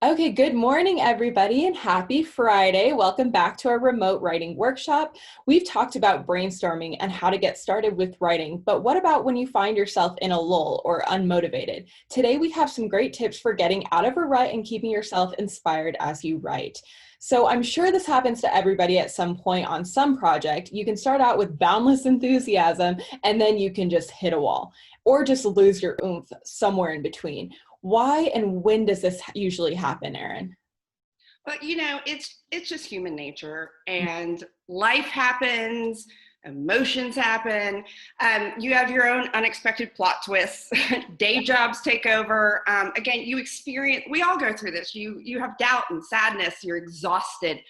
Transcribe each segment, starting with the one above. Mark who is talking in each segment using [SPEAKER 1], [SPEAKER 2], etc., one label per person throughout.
[SPEAKER 1] Okay, good morning, everybody, and happy Friday. Welcome back to our remote writing workshop. We've talked about brainstorming and how to get started with writing, but what about when you find yourself in a lull or unmotivated? Today, we have some great tips for getting out of a rut and keeping yourself inspired as you write. So I'm sure this happens to everybody at some point on some project. You can start out with boundless enthusiasm, and then you can just hit a wall or just lose your oomph somewhere in between. Why and when does this usually happen, Erin?
[SPEAKER 2] But it's just human nature, and life happens, emotions happen. You have your own unexpected plot twists. Day jobs take over. Again, you experience. We all go through this. You have doubt and sadness. You're exhausted.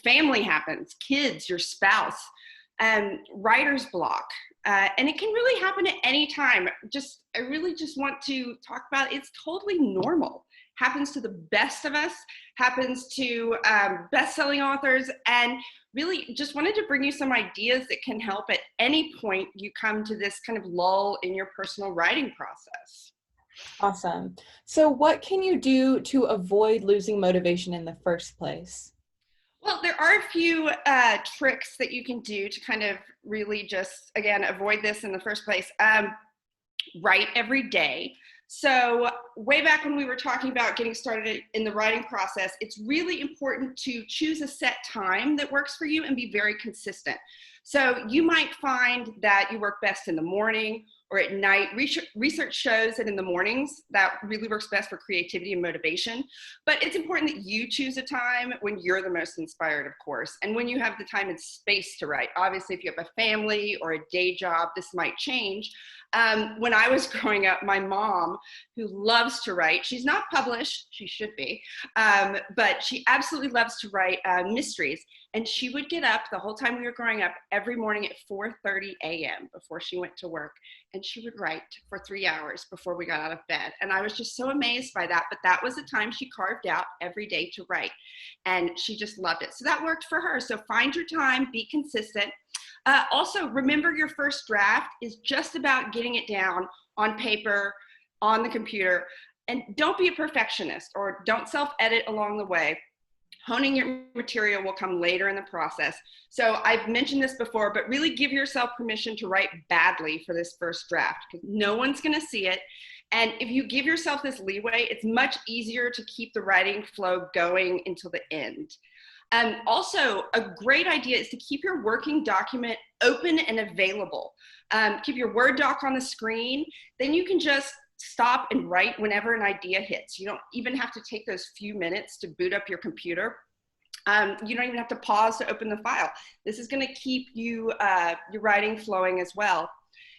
[SPEAKER 2] Family happens. Kids, your spouse, writer's block. And it can really happen at any time. I really just want to talk about it's totally normal. Happens to the best of us, happens to best-selling authors, and really just wanted to bring you some ideas that can help at any point you come to this kind of lull in your personal writing process.
[SPEAKER 1] Awesome. So what can you do to avoid losing motivation in the first place?
[SPEAKER 2] Well, there are a few tricks that you can do to kind of really just, again, avoid this in the first place. Write every day. So way back when we were talking about getting started in the writing process, it's really important to choose a set time that works for you and be very consistent. So you might find that you work best in the morning or at night. Research shows that in the mornings, that really works best for creativity and motivation. But it's important that you choose a time when you're the most inspired, of course, and when you have the time and space to write. Obviously, if you have a family or a day job, this might change. When I was growing up, my mom, who loves to write, she's not published, she should be, but she absolutely loves to write mysteries. And she would get up the whole time we were growing up every morning at 4:30 a.m. before she went to work. And she would write for 3 hours before we got out of bed. And I was just so amazed by that. But that was the time she carved out every day to write. And she just loved it. So that worked for her. So find your time, be consistent. Also, remember your first draft is just about getting it down on paper, on the computer. And don't be a perfectionist or don't self-edit along the way. Honing your material will come later in the process. So I've mentioned this before, but really give yourself permission to write badly for this first draft because no one's going to see it. And if you give yourself this leeway, it's much easier to keep the writing flow going until the end. Also, a great idea is to keep your working document open and available. Keep your Word doc on the screen. Then you can just stop and write whenever an idea hits. You don't even have to take those few minutes to boot up your computer. You don't even have to pause to open the file. This is going to keep your writing flowing as well.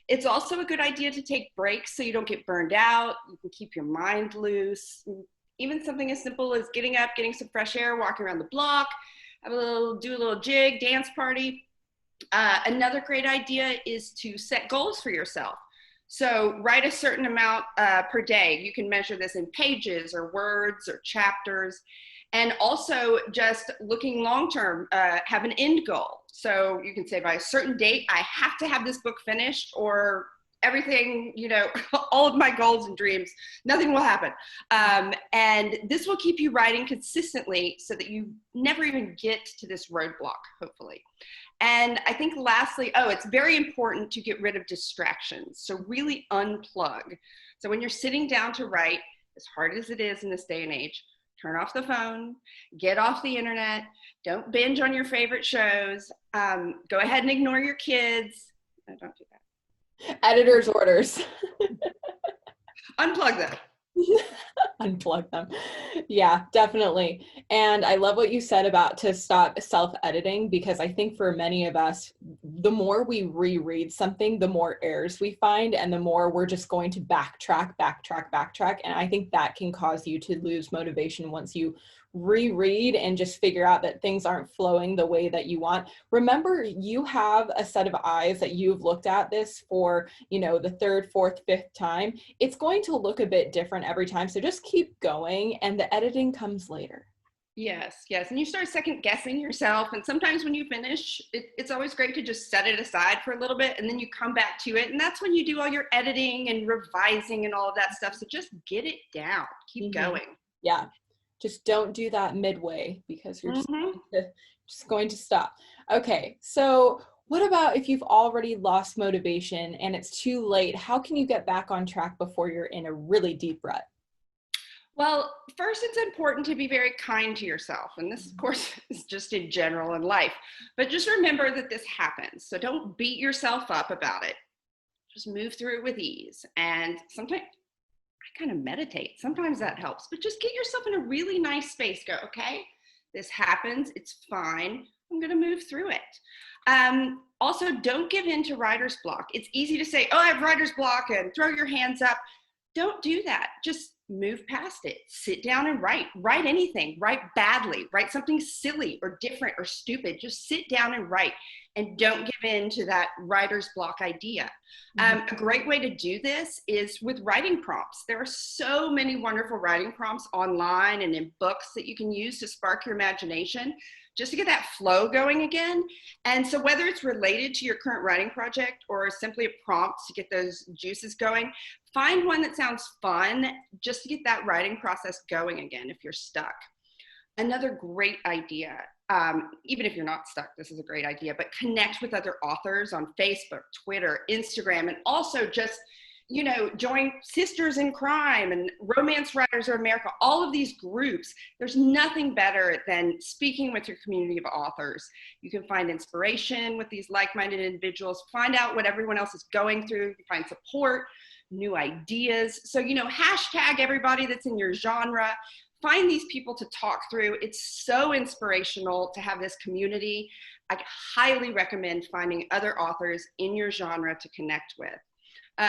[SPEAKER 2] It's also a good idea to take breaks so you don't get burned out. You can keep your mind loose. Even something as simple as getting up, getting some fresh air, walking around the block, do a little jig, dance party. Another great idea is to set goals for yourself. So write a certain amount per day. You can measure this in pages or words or chapters. And also just looking long-term, have an end goal. So you can say by a certain date, I have to have this book finished or everything, all of my goals and dreams, nothing will happen. And this will keep you writing consistently so that you never even get to this roadblock, hopefully. And I think lastly, it's very important to get rid of distractions. So really unplug. So when you're sitting down to write, as hard as it is in this day and age, turn off the phone, get off the internet, don't binge on your favorite shows, go ahead and ignore your kids. No, don't do that.
[SPEAKER 1] Editor's orders.
[SPEAKER 2] Unplug them.
[SPEAKER 1] Unplug them. Yeah, definitely. And I love what you said about to stop self-editing because I think for many of us, the more we reread something, the more errors we find and the more we're just going to backtrack. And I think that can cause you to lose motivation once you reread and just figure out that things aren't flowing the way that you want. Remember, you have a set of eyes that you've looked at this for, the third, fourth, fifth time. It's going to look a bit different every time. So just keep going and the editing comes later.
[SPEAKER 2] Yes. And you start second guessing yourself. And sometimes when you finish, it's always great to just set it aside for a little bit and then you come back to it. And that's when you do all your editing and revising and all of that stuff. So just get it down, keep going.
[SPEAKER 1] Yeah. Just don't do that midway because you're
[SPEAKER 2] Mm-hmm.
[SPEAKER 1] just going to stop. Okay. So what about if you've already lost motivation and it's too late? How can you get back on track before you're in a really deep rut?
[SPEAKER 2] Well, first, it's important to be very kind to yourself. And this, of course, is just in general in life. But just remember that this happens. So don't beat yourself up about it. Just move through it with ease. And sometimes I kind of meditate. Sometimes that helps. But just get yourself in a really nice space. Go, okay, this happens. It's fine. I'm going to move through it. Also, don't give in to writer's block. It's easy to say, oh, I have writer's block and throw your hands up. Don't do that. Just move past it. Sit down and write. Write anything. Write badly. Write something silly or different or stupid. Just sit down and write, and don't give in to that writer's block idea. A great way to do this is with writing prompts. There are so many wonderful writing prompts online and in books that you can use to spark your imagination, just to get that flow going again. And so whether it's related to your current writing project or simply a prompt to get those juices going, find one that sounds fun just to get that writing process going again if you're stuck. Another great idea, even if you're not stuck, this is a great idea, but connect with other authors on Facebook, Twitter, Instagram, and also just, join Sisters in Crime and Romance Writers of America, all of these groups. There's nothing better than speaking with your community of authors. You can find inspiration with these like-minded individuals, find out what everyone else is going through, you find support, new ideas. So, hashtag everybody that's in your genre. Find these people to talk through. It's so inspirational to have this community. I highly recommend finding other authors in your genre to connect with.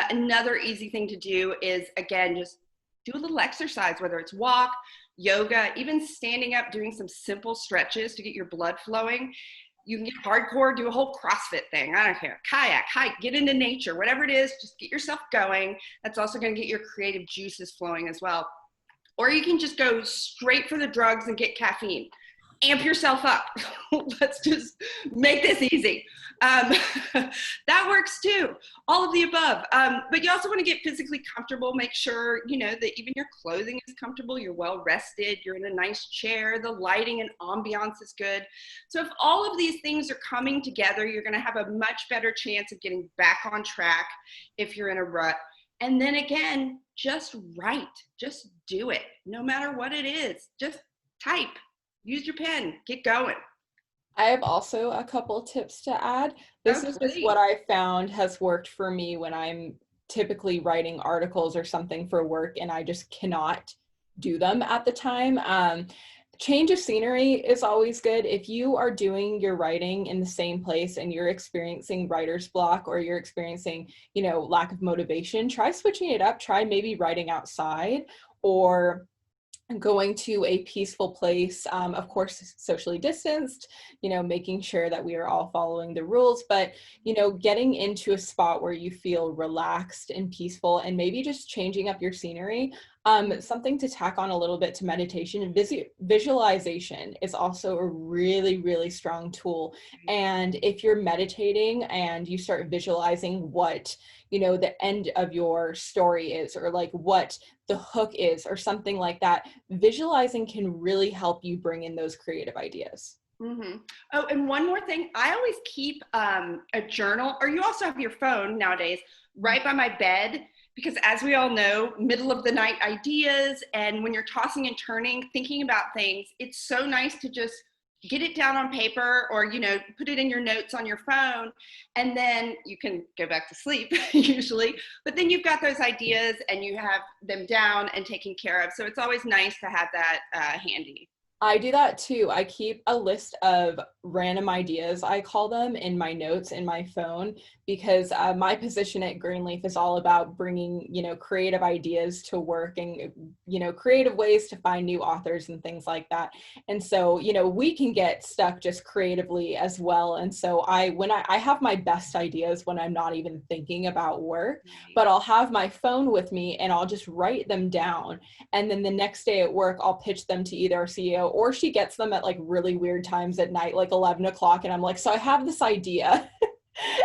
[SPEAKER 2] Another easy thing to do is, again, just do a little exercise, whether it's walk, yoga, even standing up, doing some simple stretches to get your blood flowing. You can get hardcore, do a whole CrossFit thing. I don't care. Kayak, hike, get into nature, whatever it is, just get yourself going. That's also going to get your creative juices flowing as well. Or you can just go straight for the drugs and get caffeine. Amp yourself up. Let's just make this easy. That works too. All of the above. But you also want to get physically comfortable. Make sure, that even your clothing is comfortable. You're well rested. You're in a nice chair. The lighting and ambiance is good. So if all of these things are coming together, you're going to have a much better chance of getting back on track if you're in a rut. And then again, just write, just do it. No matter what it is, just type, use your pen, get going.
[SPEAKER 1] I have also a couple tips to add. This is just what I found has worked for me when I'm typically writing articles or something for work and I just cannot do them at the time. Change of scenery is always good. If you are doing your writing in the same place and you're experiencing writer's block or you're experiencing, lack of motivation, try switching it up. Try maybe writing outside or going to a peaceful place, of course, socially distanced, making sure that we are all following the rules, but, getting into a spot where you feel relaxed and peaceful and maybe just changing up your scenery. Something to tack on a little bit to meditation, visualization is also a really, really strong tool. And if you're meditating and you start visualizing what, the end of your story is, or like what the hook is, or something like that, visualizing can really help you bring in those creative ideas.
[SPEAKER 2] Mm-hmm. Oh, and one more thing, I always keep a journal, or you also have your phone nowadays, right by my bed. Because as we all know, middle of the night ideas, and when you're tossing and turning, thinking about things, it's so nice to just get it down on paper or, put it in your notes on your phone, and then you can go back to sleep usually, but then you've got those ideas and you have them down and taken care of. So it's always nice to have that handy.
[SPEAKER 1] I do that too. I keep a list of random ideas, I call them, in my notes in my phone, because my position at Greenleaf is all about bringing, creative ideas to work and, creative ways to find new authors and things like that. And so, we can get stuck just creatively as well. And so when I have my best ideas when I'm not even thinking about work, but I'll have my phone with me and I'll just write them down. And then the next day at work, I'll pitch them to either our CEO, or she gets them at like really weird times at night, like 11 o'clock. And I'm like, so I have this idea.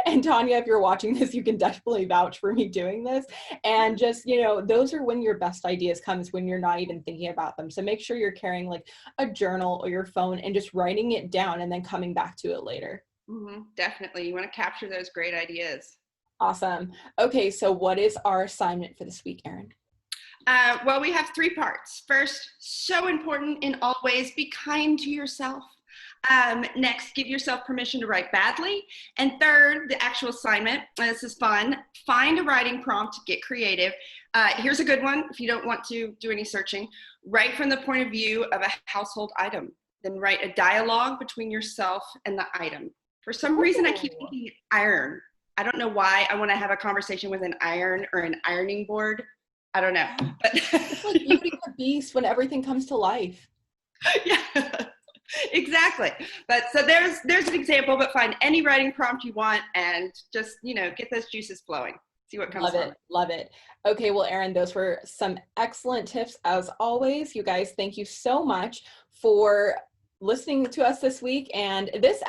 [SPEAKER 1] And Tanya, if you're watching this, you can definitely vouch for me doing this. And just, those are when your best ideas comes, when you're not even thinking about them. So make sure you're carrying like a journal or your phone and just writing it down and then coming back to it later.
[SPEAKER 2] Definitely. You want to capture those great ideas.
[SPEAKER 1] Awesome. Okay, so what is our assignment for this week, Erin?
[SPEAKER 2] Well, we have 3 parts. First, so important in all ways, be kind to yourself. Next, give yourself permission to write badly. And third, the actual assignment. This is fun. Find a writing prompt, get creative. Here's a good one if you don't want to do any searching. Write from the point of view of a household item. Then write a dialogue between yourself and the item. For some reason, I keep thinking iron. I don't know why I want to have a conversation with an iron or an ironing board. I don't know. But
[SPEAKER 1] it's like Beauty and the Beast when everything comes to life.
[SPEAKER 2] Yeah, exactly. But so there's an example, but find any writing prompt you want and just, get those juices flowing. See what comes from it.
[SPEAKER 1] Love it. Okay, well, Erin, those were some excellent tips as always. You guys, thank you so much for listening to us this week. And this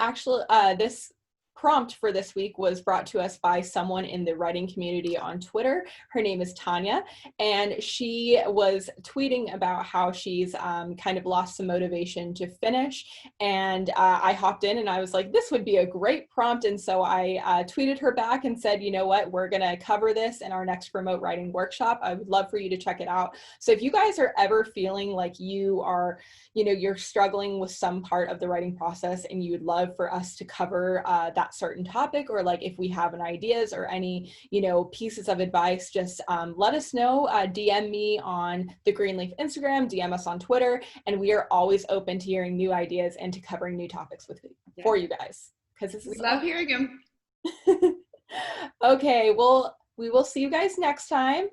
[SPEAKER 1] prompt for this week was brought to us by someone in the writing community on Twitter. Her name is Tanya, and she was tweeting about how she's kind of lost some motivation to finish. And I hopped in and I was like, this would be a great prompt. And so I tweeted her back and said, you know what, we're going to cover this in our next remote writing workshop. I would love for you to check it out. So if you guys are ever feeling like you are, you're struggling with some part of the writing process and you would love for us to cover that certain topic, or like if we have an ideas or any pieces of advice, just let us know. DM me on the Greenleaf Instagram, DM us on Twitter, and we are always open to hearing new ideas and to covering new topics for you guys, because this is
[SPEAKER 2] love hearing them.
[SPEAKER 1] Okay, well, we will see you guys next time.